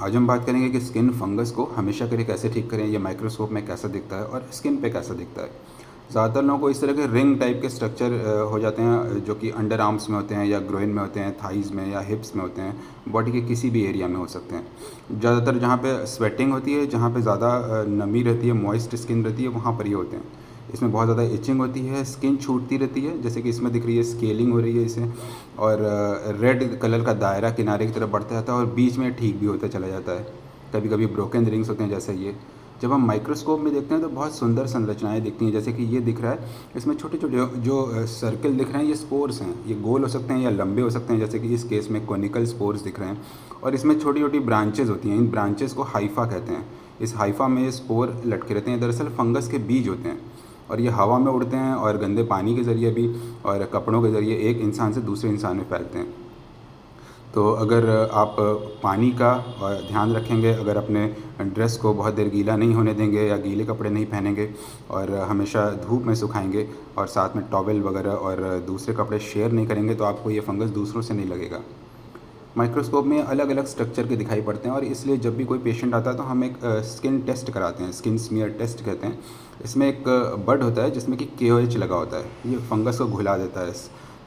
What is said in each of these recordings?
आज हम बात करेंगे कि स्किन फंगस को हमेशा के लिए कैसे ठीक करें, ये माइक्रोस्कोप में कैसा दिखता है और स्किन पे कैसा दिखता है। ज़्यादातर लोगों को इस तरह के रिंग टाइप के स्ट्रक्चर हो जाते हैं जो कि अंडर आर्म्स में होते हैं या ग्रोइन में होते हैं, थाइज़ में या हिप्स में होते हैं, बॉडी के किसी भी एरिया में हो सकते हैं। ज़्यादातर जहाँ पे स्वेटिंग होती है, जहाँ पे ज़्यादा नमी रहती है, मॉइस्ट स्किन रहती है, वहाँ पर ये होते हैं। इसमें बहुत ज़्यादा इचिंग होती है, स्किन छूटती रहती है, जैसे कि इसमें दिख रही है स्केलिंग हो रही है इसे, और रेड कलर का दायरा किनारे की तरफ बढ़ता जाता है और बीच में ठीक भी होता चला जाता है। कभी कभी ब्रोकन रिंग्स होते हैं जैसे ये। जब हम माइक्रोस्कोप में देखते हैं तो बहुत सुंदर संरचनाएं दिखती हैं, जैसे कि ये दिख रहा है, इसमें छोटे छोटे जो सर्कल दिख रहे हैं ये स्पोर्स हैं। ये गोल हो सकते हैं या लंबे हो सकते हैं, जैसे कि इस केस में कोनिकल स्पोर्स दिख रहे हैं। और इसमें छोटी छोटी ब्रांचेज होती हैं, इन ब्रांचेस को हाइफा कहते हैं। इस हाइफा में ये स्पोर लटके रहते हैं, दरअसल फंगस के बीज होते हैं। और ये हवा में उड़ते हैं और गंदे पानी के ज़रिए भी और कपड़ों के ज़रिए एक इंसान से दूसरे इंसान में फैलते हैं। तो अगर आप पानी का ध्यान रखेंगे, अगर अपने ड्रेस को बहुत देर गीला नहीं होने देंगे या गीले कपड़े नहीं पहनेंगे और हमेशा धूप में सुखाएंगे और साथ में टॉवेल वगैरह और दूसरे कपड़े शेयर नहीं करेंगे, तो आपको ये फंगस दूसरों से नहीं लगेगा। माइक्रोस्कोप में अलग अलग स्ट्रक्चर के दिखाई पड़ते हैं और इसलिए जब भी कोई पेशेंट आता है तो हम एक स्किन टेस्ट कराते हैं, स्किन स्मीयर टेस्ट कहते हैं। इसमें एक बड होता है जिसमें कि KOH लगा होता है, ये फंगस को घुला देता है।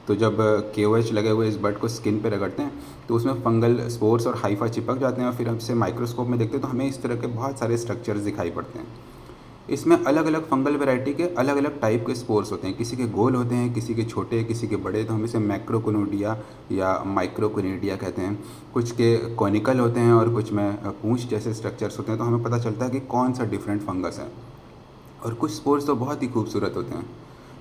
तो जब KOH लगे हुए इस बड को स्किन पे रगड़ते हैं तो उसमें फंगल स्पोर्स और हाइफा चिपक जाते हैं और फिर हमसे माइक्रोस्कोप में देखते हैं तो हमें इस तरह के बहुत सारे स्ट्रक्चर्स दिखाई पड़ते हैं। इसमें अलग अलग फंगल वैरायटी के अलग अलग टाइप के स्पोर्स होते हैं, किसी के गोल होते हैं, किसी के छोटे, किसी के बड़े, तो हम इसे मैक्रोकोनोडिया या माइक्रोकोनिडिया कहते हैं। कुछ के कॉनिकल होते हैं और कुछ में पूंछ जैसे स्ट्रक्चर्स होते हैं, तो हमें पता चलता है कि कौन सा डिफरेंट फंगस है। और कुछ स्पोर्स तो बहुत ही खूबसूरत होते हैं,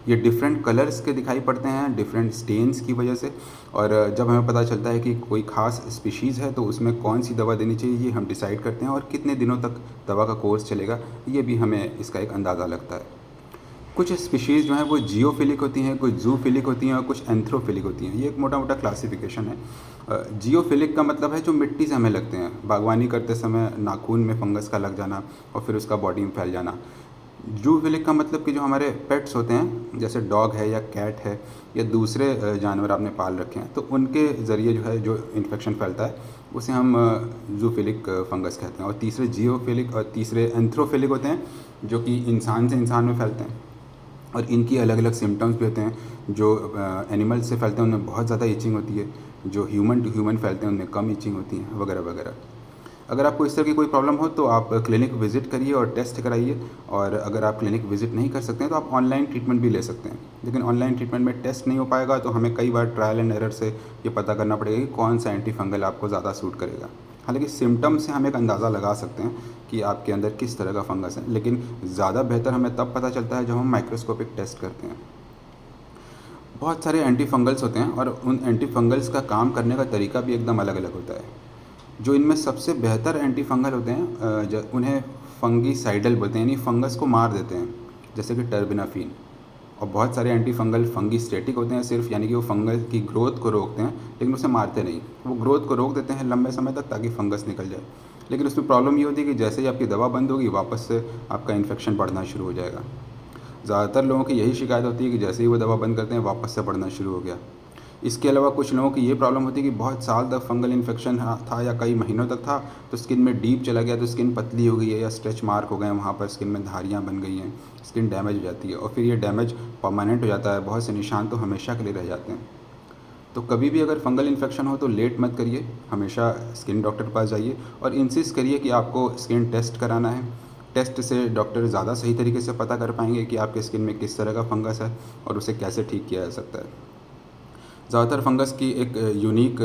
ये डिफरेंट कलर्स के दिखाई पड़ते हैं डिफरेंट स्टेन्स की वजह से। और जब हमें पता चलता है कि कोई ख़ास स्पीशीज़ है तो उसमें कौन सी दवा देनी चाहिए ये हम डिसाइड करते हैं, और कितने दिनों तक दवा का कोर्स चलेगा ये भी हमें इसका एक अंदाज़ा लगता है। कुछ स्पीशीज़ जो हैं वो जियोफिलिक होती हैं, कुछ जूफिलिक होती हैं और कुछ एंथ्रोफिलिक होती हैं। ये एक मोटा मोटा क्लासिफिकेशन है। जियोफिलिक का मतलब है जो मिट्टी से हमें लगते हैं, बागवानी करते समय नाखून में फंगस का लग जाना और फिर उसका बॉडी में फैल जाना। जूफिलिक का मतलब कि जो हमारे पेट्स होते हैं, जैसे डॉग है या कैट है या दूसरे जानवर आपने पाल रखे हैं, तो उनके ज़रिए जो है जो इन्फेक्शन फैलता है उसे हम जूफिलिक फंगस कहते हैं। और तीसरे जियोफिलिक और तीसरे एंथ्रोफिलिक होते हैं जो कि इंसान से इंसान में फैलते हैं, और इनकी अलग अलग सिम्टम्स भी होते हैं। जो एनिमल से फैलते हैं उनमें बहुत ज़्यादा इचिंग होती है, जो ह्यूमन टू ह्यूमन फैलते हैं उनमें कम इचिंग होती है, वगैरह वगैरह। अगर आपको इस तरह की कोई प्रॉब्लम हो तो आप क्लिनिक विज़िट करिए और टेस्ट कराइए। और अगर आप क्लिनिक विज़िट नहीं कर सकते हैं तो आप ऑनलाइन ट्रीटमेंट भी ले सकते हैं, लेकिन ऑनलाइन ट्रीटमेंट में टेस्ट नहीं हो पाएगा तो हमें कई बार ट्रायल एंड एरर से ये पता करना पड़ेगा कि कौन सा एंटी फंगल आपको ज़्यादा सूट करेगा। हालांकि सिम्टम से हम एक अंदाज़ा लगा सकते हैं कि आपके अंदर किस तरह का फंगस है, लेकिन ज़्यादा बेहतर हमें तब पता चलता है जब हम माइक्रोस्कोपिक टेस्ट करते हैं। बहुत सारे एंटी फंगल्स होते हैं और उन एंटी फंगल्स का काम करने का तरीका भी एकदम अलग अलग होता है। जो इनमें सबसे बेहतर एंटी फंगल होते हैं उन्हें फंगीसाइडल बोलते हैं, यानी फंगस को मार देते हैं, जैसे कि टर्बिनाफिन। और बहुत सारे एंटी फंगल फंगीस्टेटिक होते हैं सिर्फ, यानी कि वो फंगस की ग्रोथ को रोकते हैं लेकिन उसे मारते नहीं। वो ग्रोथ को रोक देते हैं लंबे समय तक ताकि फंगस निकल जाए, लेकिन उसमें प्रॉब्लम ये होती है कि जैसे ही आपकी दवा बंद होगी वापस से आपका इन्फेक्शन बढ़ना शुरू हो जाएगा। ज़्यादातर लोगों की यही शिकायत होती है कि जैसे ही वो दवा बंद करते हैं वापस से बढ़ना शुरू हो गया। इसके अलावा कुछ लोगों की ये प्रॉब्लम होती है कि बहुत साल तक फंगल इन्फेक्शन था या कई महीनों तक था, तो स्किन में डीप चला गया तो स्किन पतली हो गई है या स्ट्रेच मार्क हो गए हैं, वहाँ पर स्किन में धारियाँ बन गई हैं, स्किन डैमेज हो जाती है और फिर ये डैमेज परमानेंट हो जाता है, बहुत से निशान तो हमेशा के लिए रह जाते हैं। तो कभी भी अगर फंगल इन्फेक्शन हो तो लेट मत करिए, हमेशा स्किन डॉक्टर के पास जाइए और इंसिस्ट करिए कि आपको स्किन टेस्ट कराना है। टेस्ट से डॉक्टर ज़्यादा सही तरीके से पता कर पाएंगे कि आपके स्किन में किस तरह का फंगस है और उसे कैसे ठीक किया जा सकता है। ज़्यादातर फंगस की एक यूनिक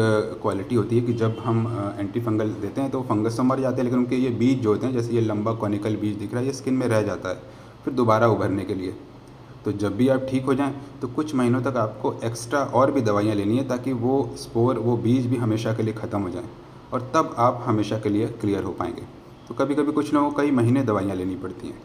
क्वालिटी होती है कि जब हम एंटी फंगल देते हैं तो फंगस तो मर जाते हैं, लेकिन उनके ये बीज जो होते हैं, जैसे ये लंबा कॉनिकल बीज दिख रहा है, ये स्किन में रह जाता है फिर दोबारा उभरने के लिए। तो जब भी आप ठीक हो जाएं तो कुछ महीनों तक आपको एक्स्ट्रा और भी दवाइयाँ लेनी है ताकि वो स्पोर, वो बीज भी हमेशा के लिए ख़त्म हो जाएँ और तब आप हमेशा के लिए क्लियर हो पाएंगे। तो कभी कभी कुछ लोगों को कई महीने दवाइयाँ लेनी पड़ती हैं।